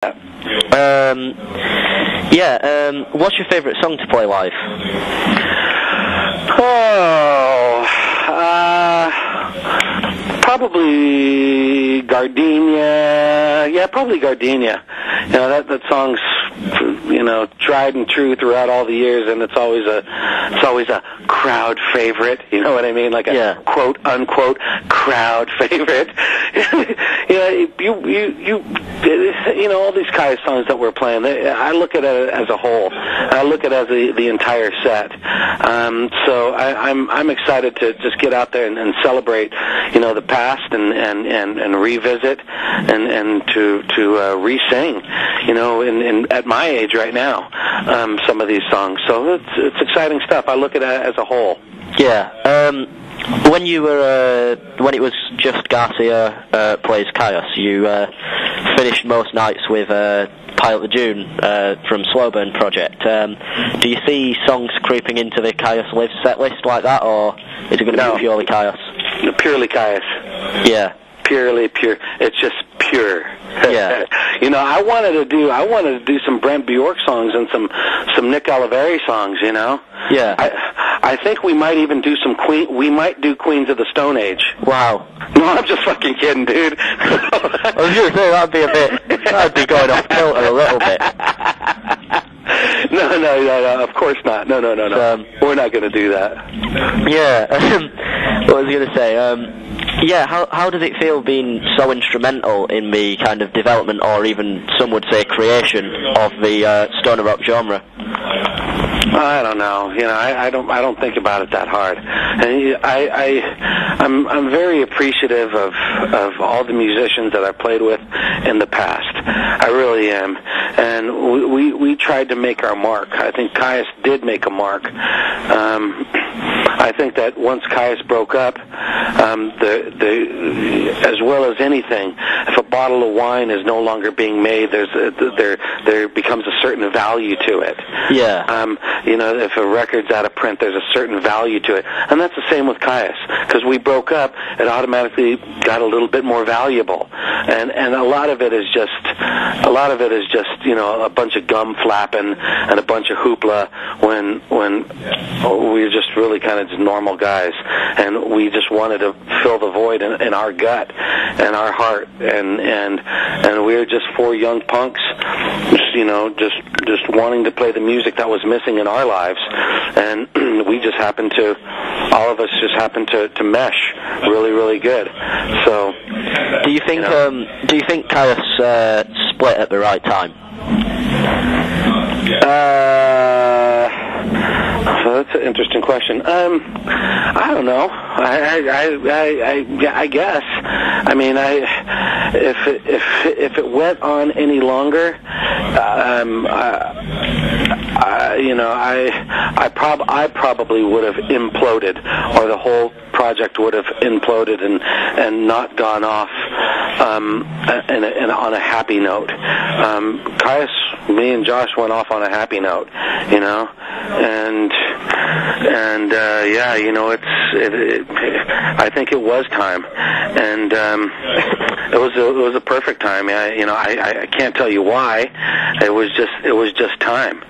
What's your favourite song to play live? Probably Gardenia. Yeah, probably Gardenia. You know, that song's, you know, tried and true throughout all the years, and it's always a crowd favorite. You know what I mean? Like a quote unquote crowd favorite. You know, all these kind of songs that we're playing, I look at it as a whole. I look at it as the entire set. So I'm excited to just get out there and celebrate, you know, the past and revisit and to re-sing, you know, at my age right now, some of these songs. So it's exciting stuff. I look at it as a whole. Yeah. When it was just Garcia plays Chaos, you finished most nights with Pilot the June from Slowburn Project. Do you see songs creeping into the Chaos Live set list like that, or is it going to be purely Chaos? Purely Chaos. Yeah. Purely pure. It's just pure. Yeah. You know, I wanted to do some Brent Bjork songs and some Nick Oliveri songs, you know? Yeah. I think we might even do we might do Queens of the Stone Age. Wow. No, I'm just fucking kidding, dude. I was going to say, that'd be going off kilter a little bit. No, of course not. No. We're not going to do that. Yeah. What was I going to say? How does it feel being so instrumental in the kind of development, or even some would say creation, of the stoner rock genre? I don't know. You know, I don't think about it that hard. And I'm very appreciative of all the musicians that I've played with in the past. I really am. And we tried to make our mark. I think Caius did make a mark. I think that once Caius broke up, as well as anything, if a bottle of wine is no longer being made, there becomes a certain value to it. Yeah. You know, if a record's out of print, there's a certain value to it, and that's the same with Caius. Because we broke up, it automatically got a little bit more valuable, and a lot of it is just you know, a bunch of gum flapping and a bunch of hoopla when we're just really kind of just normal guys, and we just wanted to fill the void in our gut and our heart, and we were just four young punks, you know, just wanting to play the music that was missing in our lives, and all of us just happened to mesh really, really good. So, do you think Caius split at the right time? So that's an interesting question. I don't know. I guess. I mean, if it went on any longer, you know, I probably would have imploded, or the whole project would have imploded and not gone off on a happy note. Caius, me and Josh went off on a happy note, you know, and yeah, you know, I think it was time, and it was a perfect time. I can't tell you why. It was just time,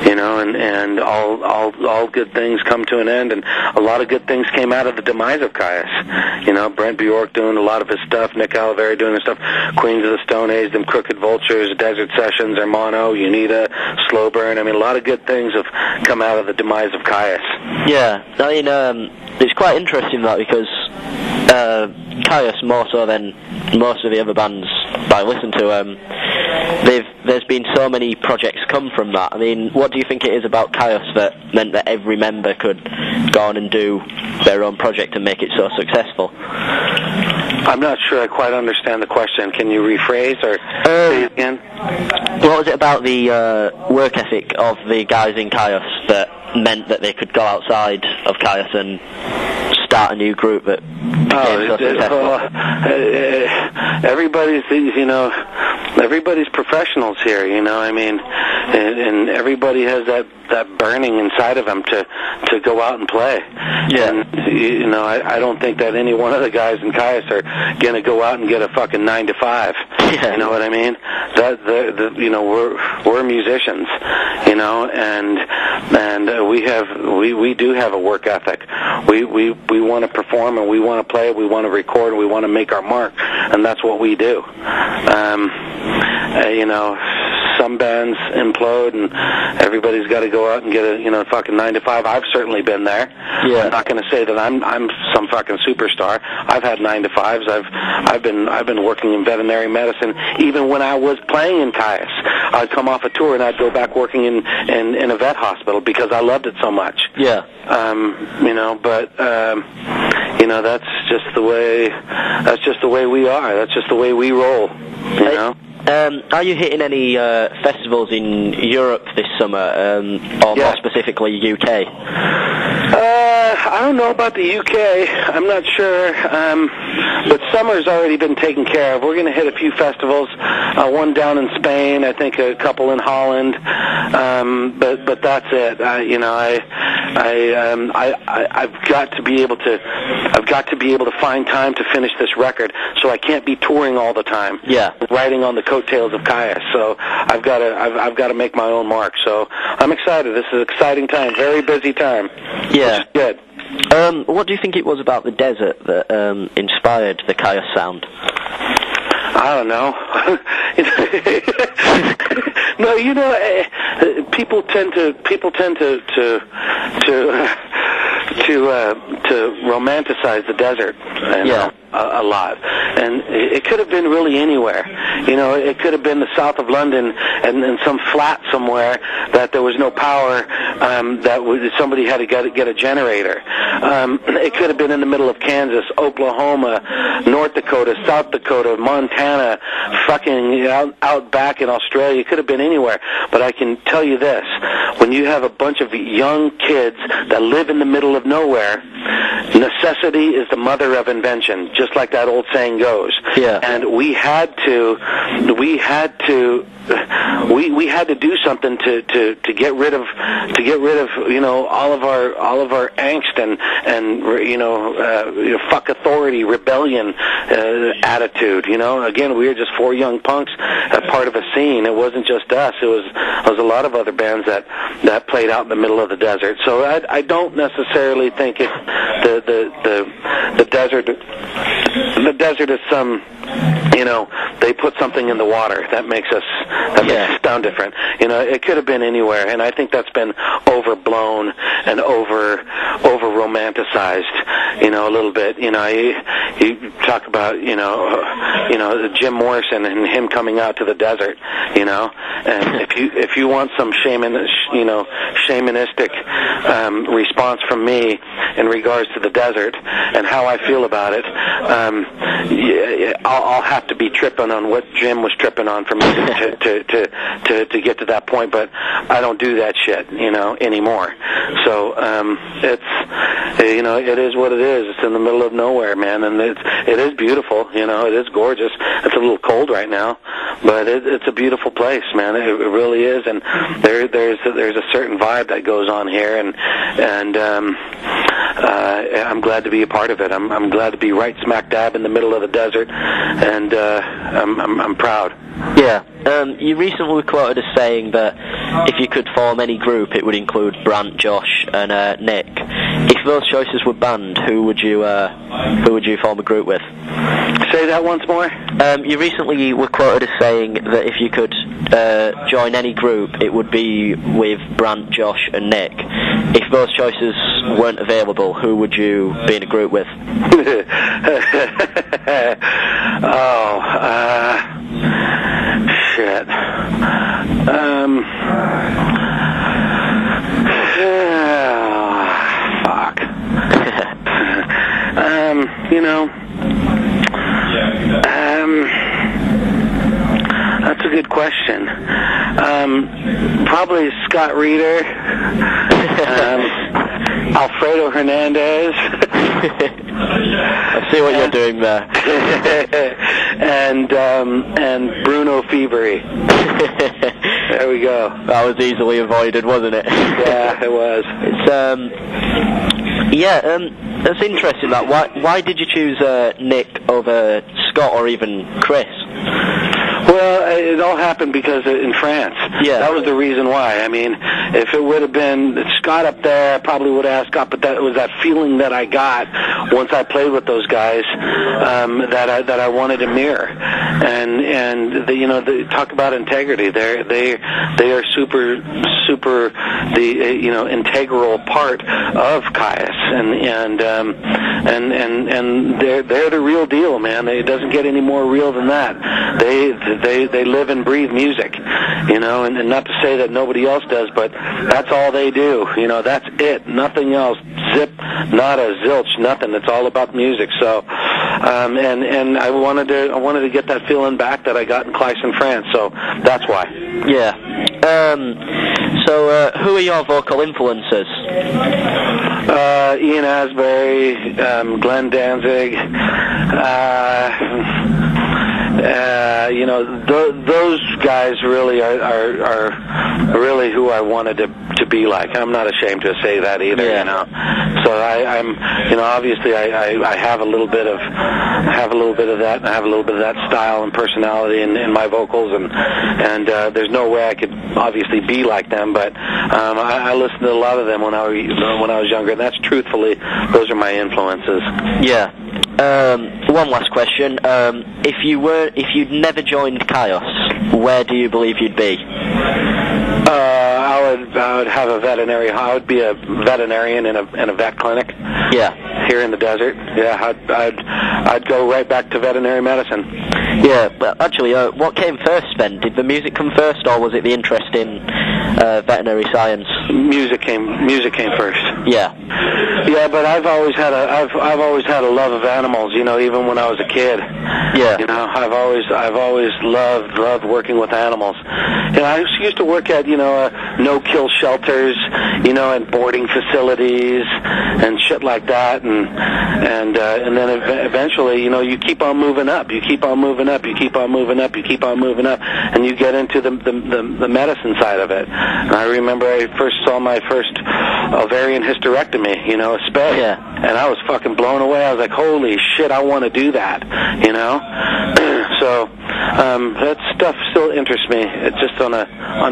you know, and all good things come to an end, and a lot of good things came out of the demise of Caius. You know, Brent Bjork doing a lot of his stuff, Nick Oliveri doing his stuff, Queens of the Stone Age, them Crooked Vultures, Desert Sessions, Hermano, Unita, Slowburn. I mean, a lot of good things have come out of the demise of Caius. Yeah, I mean, it's quite interesting that, because Caius, more so than most of the other bands I listen to, there's been so many projects come from that. I mean, what do you think it is about Caius that meant that every member could go on and do their own project and make it so successful? I'm not sure I quite understand the question. Can you rephrase or say it again? What was it about the work ethic of the guys in Caius that meant that they could go outside of Caius and start a new group that everybody's professionals here, I mean, and everybody has that burning inside of them to go out and play. Yeah. And, I don't think that any one of the guys in Caius are going to go out and get a fucking 9 to 5. Yeah. You know what I mean? We're musicians, and we do have a work ethic. We want to perform, and we want to play, we want to record, and we want to make our mark, and that's what we do. Some bands implode, and everybody's got to go out and get a fucking 9 to 5. I've certainly been there. Yeah. I'm not going to say that I'm some fucking superstar. I've had 9 to 5s. I've been working in veterinary medicine. Even when I was playing in Caius, I'd come off a tour and I'd go back working in a vet hospital because I loved it so much. Yeah. That's just the way we are. That's just the way we roll. Are you hitting any festivals in Europe this summer, or more specifically UK? I don't know about the UK. I'm not sure. But summer's already been taken care of. We're going to hit a few festivals. One down in Spain, I think a couple in Holland. But that's it. I've got to be able to find time to finish this record. So I can't be touring all the time. Yeah. Riding on the coattails of Caius. So I've got to make my own mark. So I'm excited. This is an exciting time. Very busy time. Yeah. Which is good. What do you think it was about the desert that inspired the Caius sound? I don't know. No, people tend to romanticize the desert. A lot, and it could have been really anywhere. It could have been the south of London and some flat somewhere that there was no power, somebody had to get a generator. It could have been in the middle of Kansas, Oklahoma, North Dakota, South Dakota, Montana, fucking out back in Australia. It could have been anywhere. But I can tell you this: when you have a bunch of young kids that live in the middle of nowhere, necessity is the mother of invention, just like that old saying goes. Yeah. And we had to do something to get rid of all of our angst and fuck authority, rebellion attitude. Again, we were just 4 young punks, part of a scene. It wasn't just us. It was a lot of other bands that played out in the middle of the desert. So I don't necessarily think it's the desert. The desert is some, they put something in the water that makes us sound different. It could have been anywhere, and I think that's been overblown and over romanticized, a little bit. You talk about, Jim Morrison and him coming out to the desert, and if you want some shamanistic response from me in regards to the desert and how I feel about it, I'll have to be tripping on what Jim was tripping on for me to get to that point, but I don't do that shit, anymore. So it is what it is. It's in the middle of nowhere, man, and it is beautiful. It is gorgeous. It's a little cold right now, but it's a beautiful place, man. It really is, and there's a certain vibe that goes on here, and I'm glad to be a part of it. I'm glad to be right smack dab in the middle of the desert, and I'm proud. Yeah. You recently were quoted as saying that if you could form any group, it would include Brant, Josh, and Nick. If those choices were banned, who would you form a group with? Say that once more. You recently were quoted as saying that if you could join any group, it would be with Brant, Josh, and Nick. If those choices weren't available, who would you be in a group with? Shit. Fuck. That's a good question. Probably Scott Reeder. Alfredo Hernandez. I see what you're doing there. and Bruno Febvre. There we go. That was easily avoided, wasn't it? Yeah, it was. That's interesting. That why did you choose Nick over Scott or even Chris? Well, it all happened because in France. Yeah. That was the reason why. I mean, if it would have been Scott up there, I probably would have asked Scott, but that was that feeling that I got once I played with those guys that I wanted to mirror. And talk about integrity. They are super the integral part of Caius, and they're the real deal, man. It doesn't get any more real than that. They live and breathe music, and not to say that nobody else does, but that's all they do. That's it. Nothing else. Zip, nada, zilch, nothing. It's all about music. So, and I wanted to get that feeling back that I got in Clayson, France. So that's why. Yeah. So who are your vocal influences? Ian Asbury, Glenn Danzig. Those guys really are really who I wanted to be like. I'm not ashamed to say that either. Yeah. So I'm obviously I have a little bit of that, and I have a little bit of that style and personality in my vocals, and there's no way I could obviously be like them, but I listened to a lot of them when I was younger, and that's truthfully those are my influences. Yeah. One last question. If you'd never joined Caius, where do you believe you'd be? I would have a veterinary. I would be a veterinarian in a vet clinic. Yeah. Here in the desert. Yeah, I'd go right back to veterinary medicine. Yeah, but actually, what came first, Ben? Did the music come first, or was it the interest in veterinary science? Music came first. Yeah. Yeah, but I've always had a love of animals. Even when I was a kid. Yeah. I've always loved working with animals. I used to work at no-kill shelters, and boarding facilities and shit like that, and then eventually, you keep on moving up. You keep on moving up. You keep on moving up. You keep on moving up, and you get into the medicine side of it. And I remember I first saw my first ovarian hysterectomy, a spay. Yeah. And I was fucking blown away. I was like, holy shit, I want to do that, So that stuff still interests me. It's just on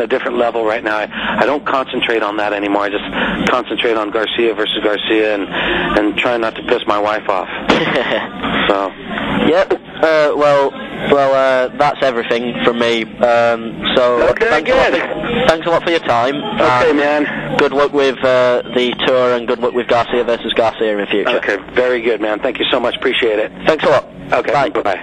a different level right now. I don't concentrate on that anymore. I just concentrate on Garcia versus Garcia and try not to piss my wife off. So. Yep. Well, that's everything from me. Okay, thanks a lot for your time. Okay, man. Good luck with the tour, and good luck with Garcia versus Garcia in the future. Okay, very good, man. Thank you so much. Appreciate it. Thanks a lot. Okay, bye. Bye.